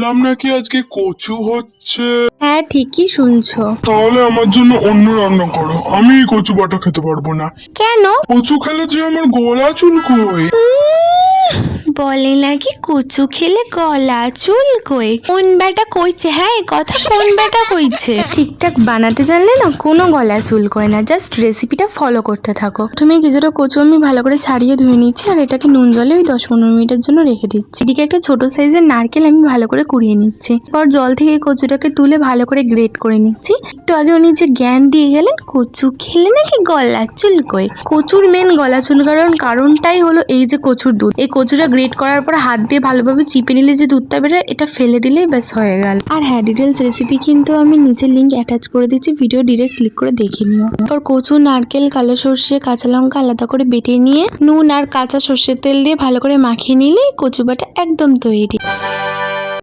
শুনলাম নাকি আজকে কচু হচ্ছে। হ্যাঁ ঠিকই শুনছো। তাহলে আমার জন্য অন্য রান্না করো, আমি এই কচু বাটা খেতে পারবো না। কেন? কচু খেলে যে আমার গলা চুলকোয়। বলে নাকি কচু খেলে গলা চুলকোয়। কোন বেটা কইছে? হ্যাঁ এই কথা কোন বেটা কইছে? ঠিকঠাক বানাতে জানলে না কোনো গলা চুলকোয় না, জাস্ট রেসিপিটা ফলো করতে থাকো। প্রথমে কিছুটা কচু আমি ভালো করে ছাড়িয়ে ধুয়ে নিচ্ছি আর এটাকে নুন জলে ওই 10-15 মিনিটের জন্য রেখে দিচ্ছি। এদিকে একটা ছোট সাইজের নারকেল আমি ভালো করে কুড়িয়ে নিচ্ছি। পর জল থেকে কচুটাকে তুলে ভালো করে গ্রেট করে নিচ্ছি। একটু আগে উনি যে জ্ঞান দিয়ে গেলেন কচু খেলে নাকি গলা চুলকোয়। কচুর মেন গলা চুলকানোর কারণটাই হলো এই যে কচুর দুধ। এই কচুটা গ্রেট করার পর হাত দিয়ে ভালোভাবে চিপে নিলে যে দুধটা বেরোয় এটা ফেলে দিলেই ব্যাস হয়ে গেল। আর হ্যাঁ ডিটেলস রেসিপি কিন্তু আমি নিচে লিঙ্ক অ্যাটাচ করে দিচ্ছি, ভিডিও ডিরেক্ট ক্লিক করে দেখে নিও। তারপর কচু, নারকেল, কালো সর্ষে, কাঁচা লঙ্কা আলাদা করে বেটে নিয়ে নুন আর কাঁচা সর্ষের তেল দিয়ে ভালো করে মাখিয়ে নিলেই কচু বাটা একদম তৈরি।